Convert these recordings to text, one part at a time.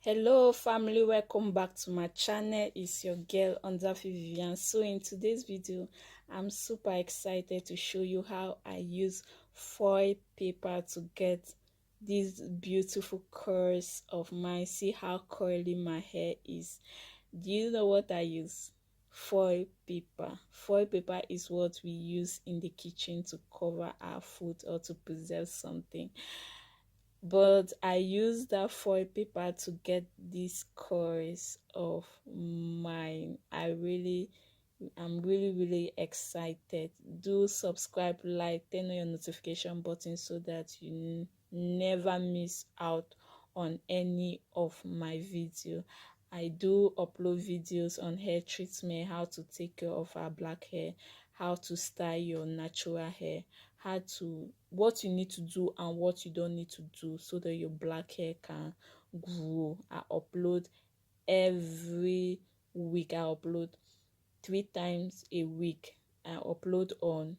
Hello family, welcome back to my channel. It's your girl Ondafi Vivian. So in today's video, I'm super excited to show you how I use foil paper to get this beautiful curls of mine. See how curly my hair is. Do you know what I use? Foil paper. Foil paper is what we use in the kitchen to cover our food or to preserve something, but I use that foil paper to get these curls of mine. I'm really excited. Do subscribe, like, turn on your notification button so that you never miss out on any of my video. I do upload videos on hair treatment, how to take care of our black hair, how to style your natural hair, how to what you need to do and what you don't need to do so that your black hair can grow. I upload every week. I upload 3 times a week. I upload on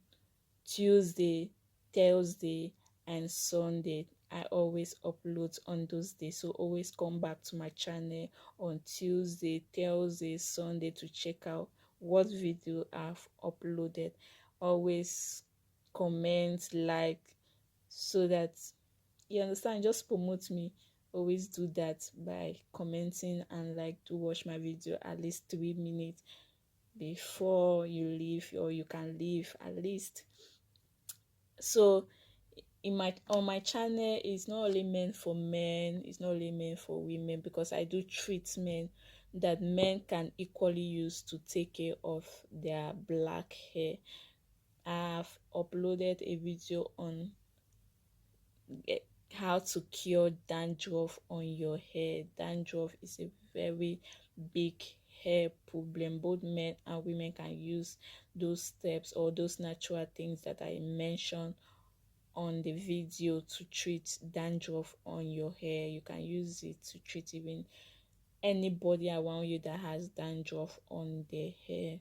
Tuesday, Thursday, and Sunday. I always upload on those days, so always come back to my channel on Tuesday, Thursday, Sunday to check out what video I've uploaded. Always comment, like, so that you understand, just promote me. Always do that by commenting and like to watch my video at least 3 minutes before you leave, or you can leave at least. So in my on my channel, it's not only meant for men, it's not only meant for women, because I do treatment that men can equally use to take care of their black hair. I've uploaded a video on how to cure dandruff on your hair. Dandruff is a very big hair problem. Both men and women can use those steps or those natural things that I mentioned on the video to treat dandruff on your hair. You can use it to treat even anybody around you that has dandruff on their hair.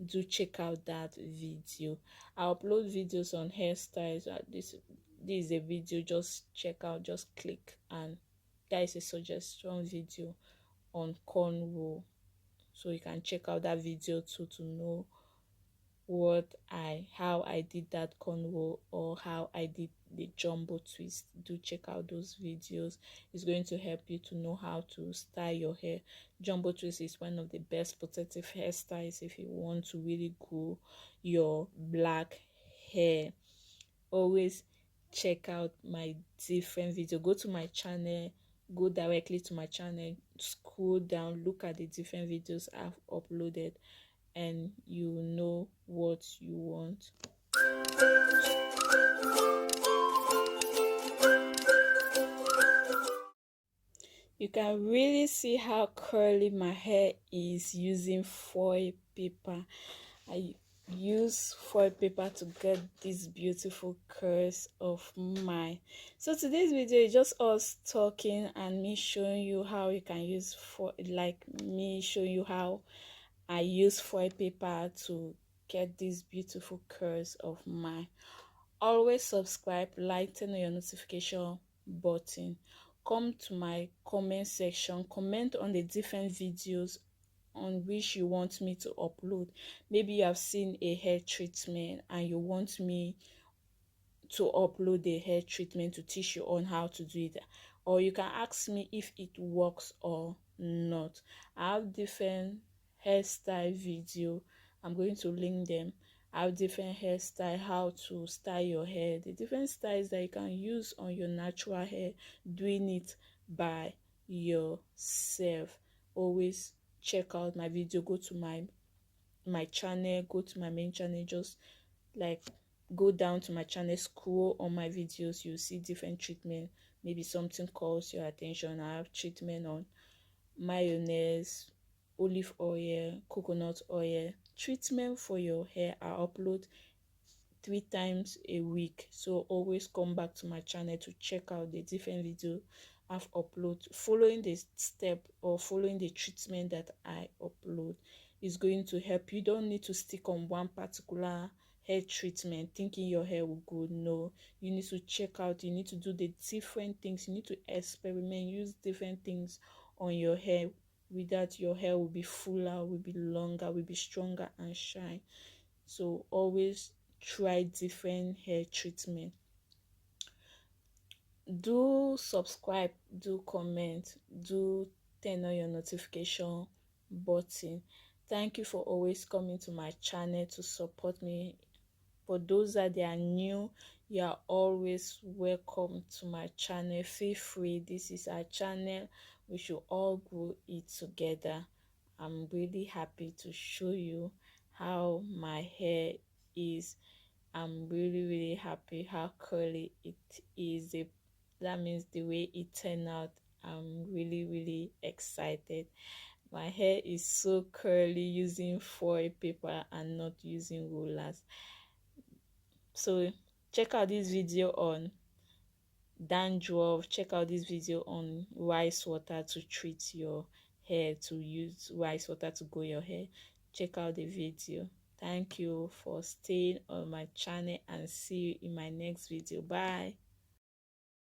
Do check out that video. I upload videos on hairstyles. This is a video, just check out, just click, and there is a suggestion video on cornrow, so you can check out that video too to know how I did that cornrow or how I did the jumbo twist. Do check out those videos. It's going to help you to know how to style your hair. Jumbo twist is one of the best protective hairstyles if you want to really grow your black hair. Always check out my different video. Go to my channel, go directly to my channel, scroll down, look at the different videos I've uploaded, and you know what you want. You can really see how curly my hair is using foil paper. I use foil paper to get these beautiful curls of mine. So today's video is just us talking and me showing you how you can use me showing you how I use foil paper to get these beautiful curls of mine. Always subscribe, like, turn on your notification button. Come to my comment section, comment on the different videos on which you want me to upload. Maybe you have seen a hair treatment and you want me to upload a hair treatment to teach you on how to do it, or you can ask me if it works or not. I have different hairstyle video. I'm going to link them. I have different hairstyle, how to style your hair, the different styles that you can use on your natural hair, doing it by yourself. Always check out my video. Go to my channel, go to my main channel, just like go down to my channel, scroll on my videos, you see different treatment. Maybe something calls your attention. I have treatment on mayonnaise, olive oil, coconut oil, treatment for your hair. I upload 3 times a week, so always come back to my channel to check out the different video I've uploaded. Following the step or following the treatment that I upload is going to help. You don't need to stick on one particular hair treatment thinking your hair will go. No, you need to check out, you need to do the different things, you need to experiment, use different things on your hair. With that, your hair will be fuller, will be longer, will be stronger and shine. So always try different hair treatment. Do subscribe, do comment, do turn on your notification button. Thank you for always coming to my channel to support me. For those that they are new, you are always welcome to my channel. Feel free, this is our channel, we should all grow it together. I'm really happy to show you how my hair is. I'm really happy how curly it is. That means the way it turned out. I'm really excited. My hair is so curly using foil paper and not using rollers. So check out this video on dandruff, check out this video on rice water to treat your hair, to use rice water to grow your hair. Check out the video. Thank you for staying on my channel and see you in my next video. Bye.